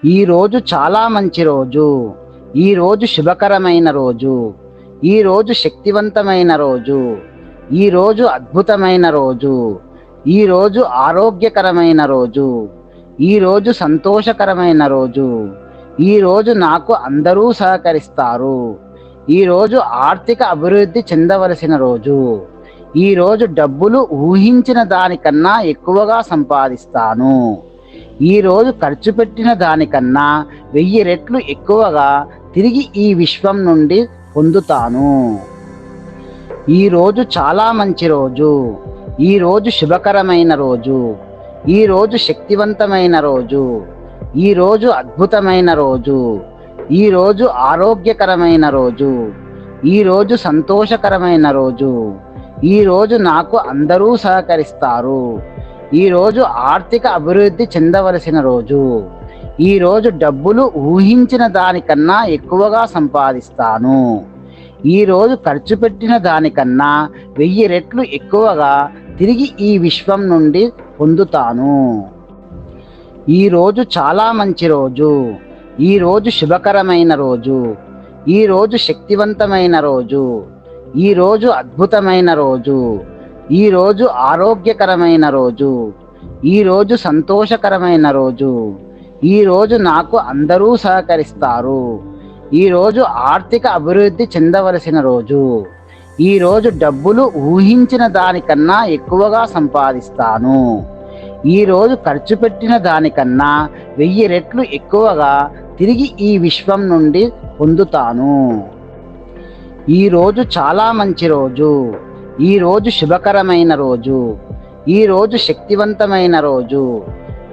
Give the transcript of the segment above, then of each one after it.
ఈరోజు చాలా మంచి రోజు. ఈరోజు శుభకరమైన రోజు. ఈరోజు శక్తివంతమైన రోజు. ఈరోజు అద్భుతమైన రోజు. ఈరోజు ఆరోగ్యకరమైన రోజు. ఈరోజు సంతోషకరమైన రోజు. ఈరోజు నాకు అందరూ సహకరిస్తారు. ఈరోజు ఆర్థిక అభివృద్ధి చెందవలసిన రోజు. ఈరోజు డబ్బులు ఊహించిన దానికన్నా ఎక్కువగా సంపాదిస్తాను. ఈరోజు ఖర్చు పెట్టిన దానికన్నా 1000 రెట్లు ఎక్కువగా తిరిగి ఈ విశ్వం నుండి పొందుతాను. ఈరోజు చాలా మంచి రోజు. ఈరోజు శుభకరమైన రోజు. ఈరోజు శక్తివంతమైన రోజు. ఈరోజు అద్భుతమైన రోజు. ఈరోజు ఆరోగ్యకరమైన రోజు. ఈరోజు సంతోషకరమైన రోజు. ఈరోజు నాకు అందరూ సహకరిస్తారు. ఈరోజు ఆర్థిక అభివృద్ధి చెందవలసిన రోజు. ఈరోజు డబ్బులు ఊహించిన దానికన్నా ఎక్కువగా సంపాదిస్తాను. ఈరోజు ఖర్చు పెట్టిన దానికన్నా 1000 రెట్లు ఎక్కువగా తిరిగి ఈ విశ్వం నుండి పొందుతాను. ఈరోజు చాలా మంచి రోజు. ఈరోజు శుభకరమైన రోజు. ఈరోజు శక్తివంతమైన రోజు. ఈరోజు అద్భుతమైన రోజు. ఈరోజు ఆరోగ్యకరమైన రోజు. ఈరోజు సంతోషకరమైన రోజు. ఈరోజు నాకు అందరూ సహకరిస్తారు. ఈరోజు ఆర్థిక అభివృద్ధి చెందవలసిన రోజు. ఈరోజు డబ్బులు ఊహించిన దానికన్నా ఎక్కువగా సంపాదిస్తాను. ఈరోజు ఖర్చు పెట్టిన దానికన్నా 1000 రెట్లు ఎక్కువగా తిరిగి ఈ విశ్వం నుండి పొందుతాను. ఈరోజు చాలా మంచి రోజు. ఈరోజు శుభకరమైన రోజు. ఈరోజు శక్తివంతమైన రోజు.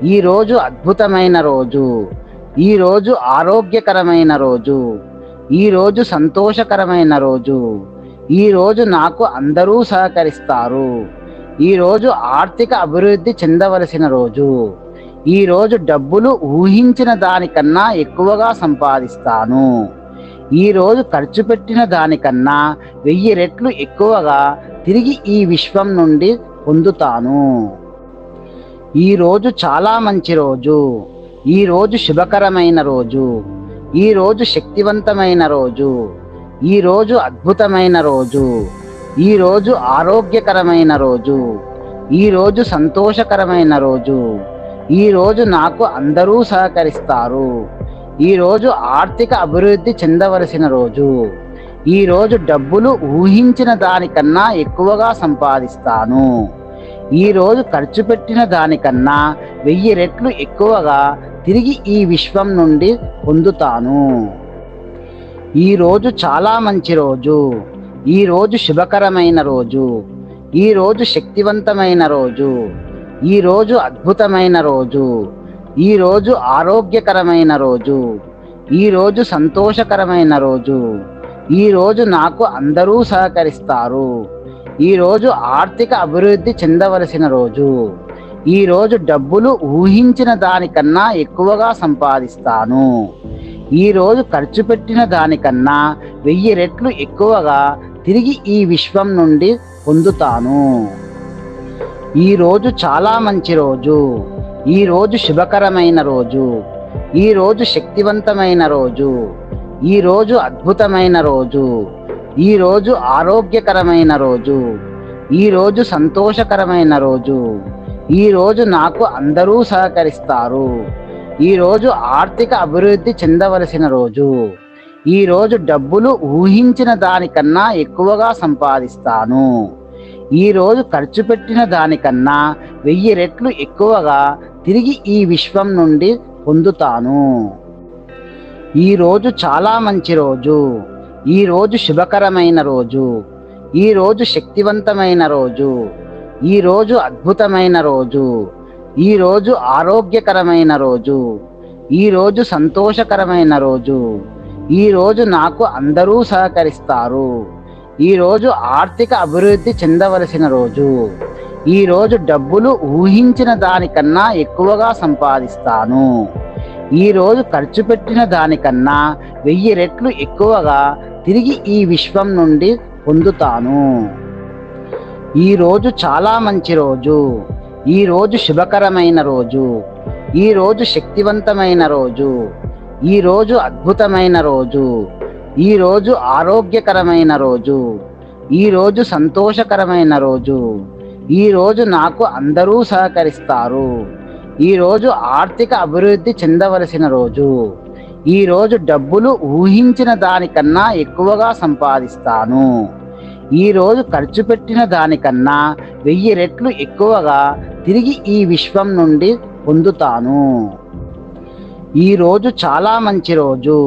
ఈరోజు అద్భుతమైన రోజు. ఈరోజు ఆరోగ్యకరమైన రోజు. ఈరోజు సంతోషకరమైన రోజు. ఈరోజు నాకు అందరూ సహకరిస్తారు. ఈరోజు ఆర్థిక అభివృద్ధి చెందవలసిన రోజు. ఈరోజు డబ్బులు ఊహించిన దానికన్నా ఎక్కువగా సంపాదిస్తాను. ఈరోజు ఖర్చు పెట్టిన దానికన్నా 1000 రెట్లు ఎక్కువగా తిరిగి ఈ విశ్వం నుండి పొందుతాను. ఈరోజు చాలా మంచి రోజు. ఈరోజు శుభకరమైన రోజు. ఈరోజు శక్తివంతమైన రోజు. ఈరోజు అద్భుతమైన రోజు. ఈరోజు ఆరోగ్యకరమైన రోజు. ఈరోజు సంతోషకరమైన రోజు. ఈరోజు నాకు అందరూ సహకరిస్తారు. ఈరోజు ఆర్థిక అభివృద్ధి చెందవలసిన రోజు. ఈరోజు డబ్బులు ఊహించిన దానికన్నా ఎక్కువగా సంపాదిస్తాను. ఈరోజు ఖర్చు పెట్టిన దానికన్నా 1000 రెట్లు ఎక్కువగా తిరిగి ఈ విశ్వం నుండి పొందుతాను. ఈరోజు చాలా మంచి రోజు. ఈరోజు శుభకరమైన రోజు. ఈరోజు శక్తివంతమైన రోజు. ఈరోజు అద్భుతమైన రోజు. ఈరోజు ఆరోగ్యకరమైన రోజు. ఈరోజు సంతోషకరమైన రోజు. ఈరోజు నాకు అందరూ సహకరిస్తారు. ఈరోజు ఆర్థిక అభివృద్ధి చెందవలసిన రోజు. ఈరోజు డబ్బులు ఊహించిన దానికన్నా ఎక్కువగా సంపాదిస్తాను. ఈరోజు ఖర్చు పెట్టిన దానికన్నా 1000 రెట్లు ఎక్కువగా తిరిగి ఈ విశ్వం నుండి పొందుతాను. ఈరోజు చాలా మంచి రోజు. ఈరోజు శుభకరమైన రోజు. ఈరోజు శక్తివంతమైన రోజు. ఈరోజు అద్భుతమైన రోజు. ఈరోజు ఆరోగ్యకరమైన రోజు. ఈరోజు సంతోషకరమైన రోజు. ఈరోజు నాకు అందరూ సహకరిస్తారు. ఈరోజు ఆర్థిక అభివృద్ధి చెందవలసిన రోజు. ఈరోజు డబ్బులు ఊహించిన దానికన్నా ఎక్కువగా సంపాదిస్తాను. ఈరోజు ఖర్చు పెట్టిన దానికన్నా 1000 రెట్లు ఎక్కువగా తిరిగి ఈ విశ్వం నుండి పొందుతాను. ఈరోజు చాలా మంచి రోజు. ఈరోజు శుభకరమైన రోజు. ఈరోజు శక్తివంతమైన రోజు. ఈరోజు అద్భుతమైన రోజు. ఈరోజు ఆరోగ్యకరమైన రోజు. ఈరోజు సంతోషకరమైన రోజు. ఈరోజు నాకు అందరూ సహకరిస్తారు. ఈరోజు ఆర్థిక అభివృద్ధి చెందవలసిన రోజు. ఈరోజు డబ్బులు ఊహించిన దానికన్నా ఎక్కువగా సంపాదిస్తాను. ఈరోజు ఖర్చు పెట్టిన దానికన్నా 1000 రెట్లు ఎక్కువగా తిరిగి ఈ విశ్వం నుండి పొందుతాను. ఈరోజు చాలా మంచి రోజు. ఈరోజు శుభకరమైన రోజు. ఈ రోజు శక్తివంతమైన రోజు. ఈ రోజు అద్భుతమైన రోజు. ఈ రోజు ఆరోగ్యకరమైన రోజు. ఈ రోజు సంతోషకరమైన రోజు. ఈ రోజు నాకు అందరూ సహకరిస్తారు. ఈ రోజు ఆర్థిక అభివృద్ధి చెందవలసిన రోజు. ఈ రోజు డబ్బులు ఊహించిన దానికన్నా ఎక్కువగా సంపాదిస్తాను. ఈ రోజు ఖర్చు పెట్టిన దానికన్నా 1000 రెట్లు ఎక్కువగా తిరిగి ఈ విశ్వం నుండి పొందుతాను. ఈ రోజు చాలా మంచి రోజు.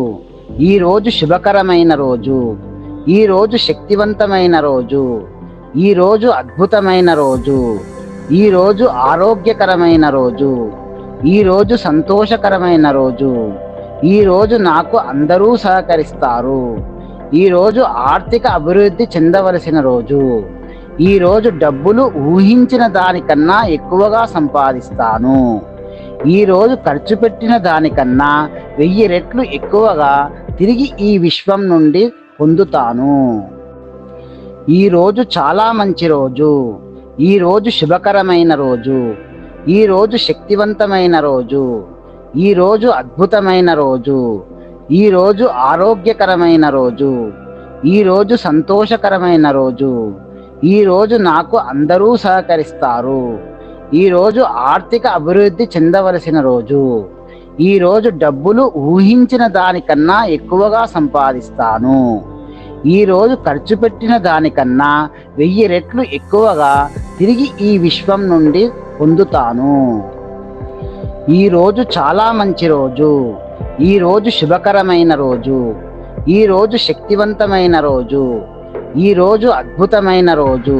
ఈ రోజు శుభకరమైన రోజు. ఈ రోజు శక్తివంతమైన రోజు. ఈ రోజు అద్భుతమైన రోజు. ఈ రోజు ఆరోగ్యకరమైన రోజు. ఈ రోజు సంతోషకరమైన రోజు. ఈ రోజు నాకు అందరూ సహకరిస్తారు. ఈ రోజు ఆర్థిక అభివృద్ధి చెందవలసిన రోజు. ఈ రోజు డబ్బులు ఊహించిన దానికన్నా ఎక్కువగా సంపాదిస్తాను. ఈ రోజు ఖర్చు పెట్టిన దానికన్నా 1000 రెట్లు ఎక్కువగా తిరిగి ఈ విశ్వం నుండి పొందుతాను. ఈ రోజు చాలా మంచి రోజు. ఈ రోజు శుభకరమైన రోజు. ఈ రోజు శక్తివంతమైన రోజు. ఈ రోజు అద్భుతమైన రోజు. ఈ రోజు ఆరోగ్యకరమైన రోజు. ఈ రోజు సంతోషకరమైన రోజు. ఈ రోజు నాకు అందరూ సహకరిస్తారు. ఈ రోజు ఆర్థిక అభివృద్ధి చెందవలసిన రోజు. ఈ రోజు డబ్బులు ఊహించిన దానికన్నా ఎక్కువగా సంపాదిస్తాను. ఈ రోజు ఖర్చు పెట్టిన దానికన్నా 1000 రెట్లు ఎక్కువగా తిరిగి ఈ విశ్వం నుండి పొందుతాను. ఈ రోజు చాలా మంచి రోజు. ఈ రోజు శుభకరమైన రోజు. ఈ రోజు శక్తివంతమైన రోజు. ఈ రోజు అద్భుతమైన రోజు.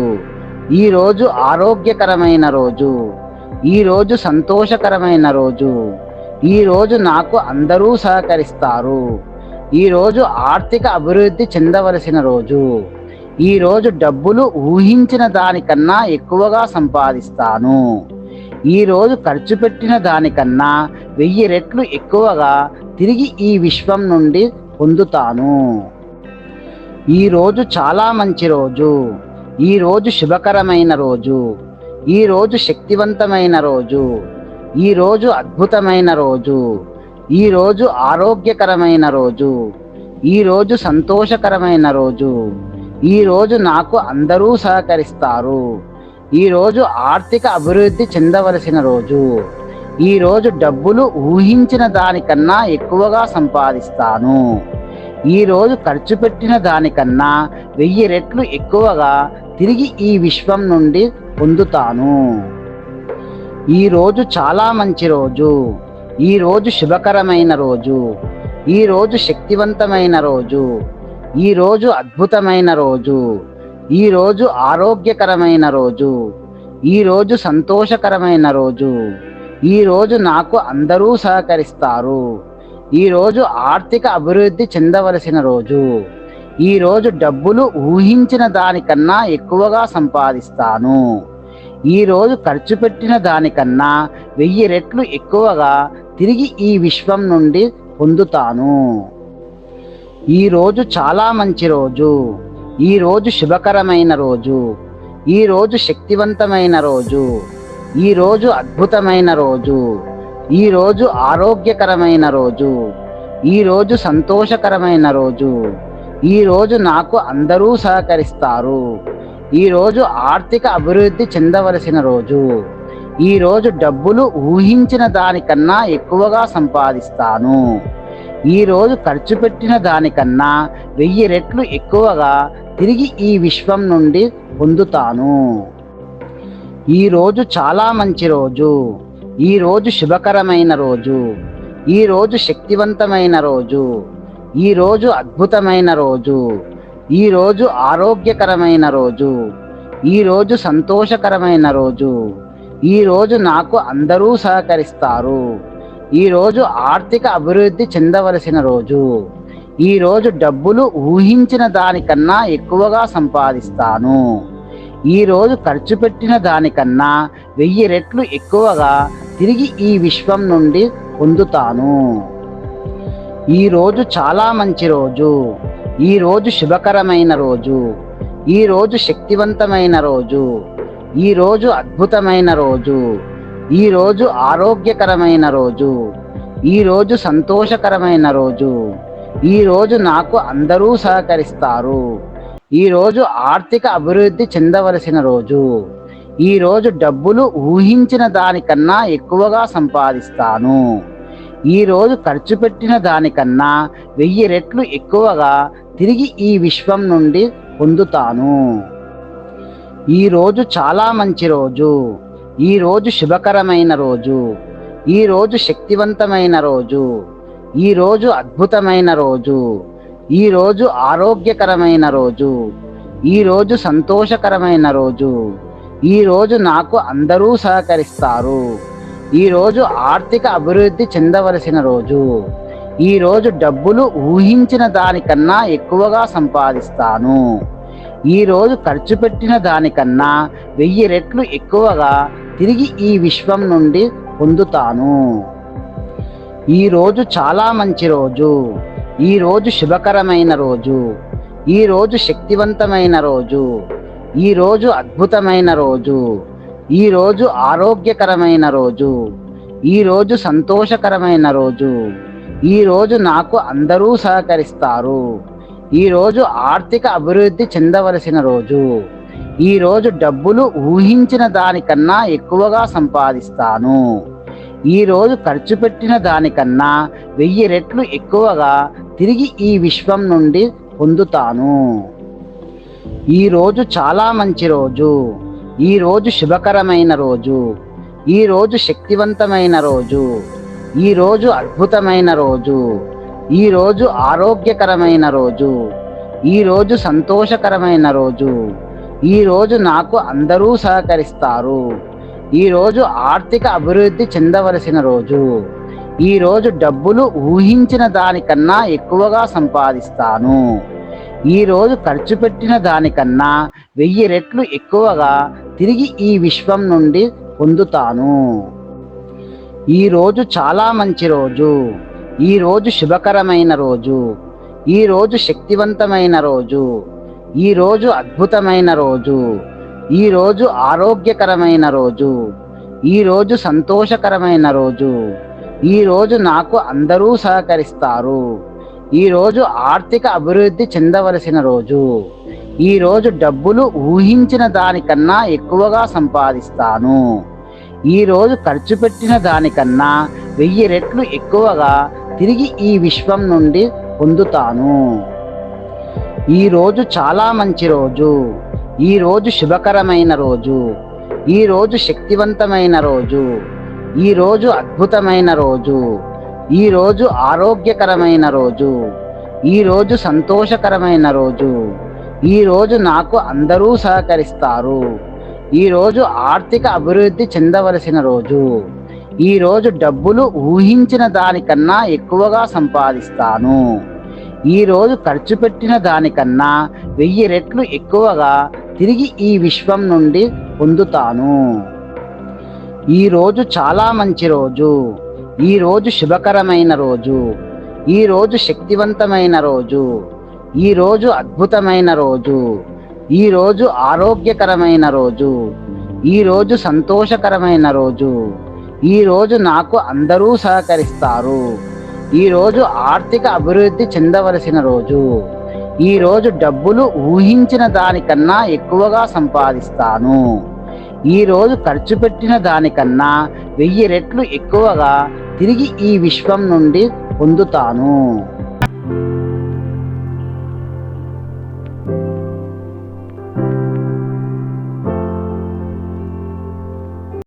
ఈ రోజు ఆరోగ్యకరమైన రోజు. ఈ రోజు సంతోషకరమైన రోజు. ఈ రోజు నాకు అందరూ సహకరిస్తారు. ఈ రోజు ఆర్థిక అభివృద్ధి చెందవలసిన రోజు. ఈ రోజు డబ్బులు ఊహించిన దానికన్నా ఎక్కువగా సంపాదిస్తాను. ఈ రోజు ఖర్చు పెట్టిన దానికన్నా 1000 రెట్లు ఎక్కువగా తిరిగి ఈ విశ్వం నుండి పొందుతాను. ఈ రోజు చాలా మంచి రోజు. ఈ రోజు శుభకరమైన రోజు. ఈ రోజు శక్తివంతమైన రోజు. ఈ రోజు అద్భుతమైన రోజు. ఈ రోజు ఆరోగ్యకరమైన రోజు. ఈ రోజు సంతోషకరమైన రోజు. ఈ రోజు నాకు అందరూ సహకరిస్తారు. ఈ రోజు ఆర్థిక అభివృద్ధి చెందవలసిన రోజు. ఈ రోజు డబ్బులు ఊహించిన దానికన్నా ఎక్కువగా సంపాదిస్తాను. ఈ రోజు ఖర్చు పెట్టిన దానికన్నా 1000 రెట్లు ఎక్కువగా తిరిగి ఈ విశ్వం నుండి పొందుతాను. ఈ రోజు చాలా మంచి రోజు. ఈ రోజు శుభకరమైన రోజు. ఈ రోజు శక్తివంతమైన రోజు. ఈ రోజు అద్భుతమైన రోజు. ఈ రోజు ఆరోగ్యకరమైన రోజు. ఈ రోజు సంతోషకరమైన రోజు. ఈ రోజు నాకు అందరూ సహకరిస్తారు. ఈ రోజు ఆర్థిక అభివృద్ధి చెందవలసిన రోజు. ఈ రోజు డబ్బులు ఊహించిన దానికన్నా ఎక్కువగా సంపాదిస్తాను. ఈ రోజు ఖర్చు పెట్టిన దానికన్నా 1000 రెట్లు ఎక్కువగా తిరిగి ఈ విశ్వం నుండి పొందుతాను. ఈ రోజు చాలా మంచి రోజు. ఈ రోజు శుభకరమైన రోజు. ఈ రోజు శక్తివంతమైన రోజు. ఈ రోజు అద్భుతమైన రోజు. ఈ రోజు ఆరోగ్యకరమైన రోజు. ఈ రోజు సంతోషకరమైన రోజు. ఈ రోజు నాకు అందరూ సహకరిస్తారు. ఈ రోజు ఆర్థిక అభివృద్ధి చెందవలసిన రోజు. ఈ రోజు డబ్బులు ఊహించిన దానికన్నా ఎక్కువగా సంపాదిస్తాను. ఈ రోజు ఖర్చు పెట్టిన దానికన్నా 1000 రెట్లు ఎక్కువగా తిరిగి ఈ విశ్వం నుండి పొందుతాను. ఈ రోజు చాలా మంచి రోజు. ఈ రోజు శుభకరమైన రోజు. ఈ రోజు శక్తివంతమైన రోజు. ఈ రోజు అద్భుతమైన రోజు. ఈ రోజు ఆరోగ్యకరమైన రోజు. ఈ రోజు సంతోషకరమైన రోజు. ఈ రోజు నాకు అందరూ సహకరిస్తారు. ఈ రోజు ఆర్థిక అభివృద్ధి చెందవలసిన రోజు. ఈ రోజు డబ్బులు ఊహించిన దానికన్నా ఎక్కువగా సంపాదిస్తాను. ఈ రోజు ఖర్చు పెట్టిన దానికన్నా 1000 రెట్లు ఎక్కువగా తిరిగి ఈ విశ్వం నుండి పొందుతాను. ఈ రోజు చాలా మంచి రోజు. ఈ రోజు శుభకరమైన రోజు. ఈ రోజు శక్తివంతమైన రోజు. ఈ రోజు అద్భుతమైన రోజు. ఈరోజు ఆరోగ్యకరమైన రోజు. ఈరోజు సంతోషకరమైన రోజు. ఈరోజు నాకు అందరూ సహకరిస్తారు. ఈరోజు ఆర్థిక అభివృద్ధి చెందవలసిన రోజు. ఈరోజు డబ్బులు ఊహించిన దానికన్నా ఎక్కువగా సంపాదిస్తాను. ఈరోజు ఖర్చు పెట్టిన దానికన్నా 1000 రెట్లు ఎక్కువగా తిరిగి ఈ విశ్వం నుండి పొందుతాను. ఈరోజు చాలా మంచి రోజు. ఈరోజు శుభకరమైన రోజు. ఈరోజు శక్తివంతమైన రోజు. ఈరోజు అద్భుతమైన రోజు. ఈరోజు ఆరోగ్యకరమైన రోజు. ఈరోజు సంతోషకరమైన రోజు. ఈరోజు నాకు అందరూ సహకరిస్తారు. ఈరోజు ఆర్థిక అభివృద్ధి చెందవలసిన రోజు. ఈరోజు డబ్బులు ఊహించిన దానికన్నా ఎక్కువగా సంపాదిస్తాను. ఈరోజు ఖర్చు పెట్టిన దానికన్నా 1000 రెట్లు ఎక్కువగా తిరిగి ఈ విశ్వం నుండి పొందుతాను. ఈరోజు చాలా మంచి రోజు. ఈరోజు శుభకరమైన రోజు. ఈరోజు శక్తివంతమైన రోజు. ఈరోజు అద్భుతమైన రోజు. ఈరోజు ఆరోగ్యకరమైన రోజు. ఈరోజు సంతోషకరమైన రోజు. ఈరోజు నాకు అందరూ సహకరిస్తారు. ఈరోజు ఆర్థిక అభివృద్ధి చెందవలసిన రోజు. ఈరోజు డబ్బులు ఊహించిన దానికన్నా ఎక్కువగా సంపాదిస్తాను. ఈరోజు ఖర్చు పెట్టిన దానికన్నా 1000 రెట్లు ఎక్కువగా తిరిగి ఈ విశ్వం నుండి పొందుతాను. ఈరోజు చాలా మంచి రోజు. ఈరోజు శుభకరమైన రోజు. ఈరోజు శక్తివంతమైన రోజు. ఈరోజు అద్భుతమైన రోజు. ఈరోజు ఆరోగ్యకరమైన రోజు. ఈరోజు సంతోషకరమైన రోజు. ఈరోజు నాకు అందరూ సహకరిస్తారు. ఈరోజు ఆర్థిక అభివృద్ధి చెందవలసిన రోజు. ఈరోజు డబ్బులు ఊహించిన దానికన్నా ఎక్కువగా సంపాదిస్తాను. ఈరోజు ఖర్చు పెట్టిన దానికన్నా 1000 రెట్లు ఎక్కువగా తిరిగి ఈ విశ్వం నుండి పొందుతాను. ఈరోజు చాలా మంచి రోజు. ఈరోజు శుభకరమైన రోజు. ఈరోజు శక్తివంతమైన రోజు. ఈరోజు అద్భుతమైన రోజు. ఈరోజు ఆరోగ్యకరమైన రోజు. ఈరోజు సంతోషకరమైన రోజు. ఈరోజు నాకు అందరూ సహకరిస్తారు. ఈరోజు ఆర్థిక అభివృద్ధి చెందవలసిన రోజు. ఈరోజు డబ్బులు ఊహించిన దానికన్నా ఎక్కువగా సంపాదిస్తాను. ఈరోజు ఖర్చు పెట్టిన దానికన్నా 1000 రెట్లు ఎక్కువగా తిరిగి ఈ విశ్వం నుండి పొందుతాను. ఈరోజు చాలా మంచి రోజు. ఈరోజు శుభకరమైన రోజు. ఈరోజు శక్తివంతమైన రోజు. ఈరోజు అద్భుతమైన రోజు. ఈరోజు ఆరోగ్యకరమైన రోజు. ఈరోజు సంతోషకరమైన రోజు. ఈరోజు నాకు అందరూ సహకరిస్తారు. ఈరోజు ఆర్థిక అభివృద్ధి చెందవలసిన రోజు. ఈరోజు డబ్బులు ఊహించిన దానికన్నా ఎక్కువగా సంపాదిస్తాను. ఈరోజు ఖర్చు పెట్టిన దానికన్నా 1000 రెట్లు ఎక్కువగా తిరిగి ఈ విశ్వం నుండి పొందుతాను. ఈరోజు చాలా మంచి రోజు. ఈరోజు శుభకరమైన రోజు. ఈరోజు శక్తివంతమైన రోజు. ఈరోజు అద్భుతమైన రోజు. ఈరోజు ఆరోగ్యకరమైన రోజు. ఈరోజు సంతోషకరమైన రోజు. ఈరోజు నాకు అందరూ సహకరిస్తారు. ఈరోజు ఆర్థిక అభివృద్ధి చెందవలసిన రోజు. ఈరోజు డబ్బులు ఊహించిన దానికన్నా ఎక్కువగా సంపాదిస్తాను. ఈరోజు ఖర్చు పెట్టిన దానికన్నా 1000 రెట్లు ఎక్కువగా తిరిగి ఈ విశ్వం నుండి పొందుతాను.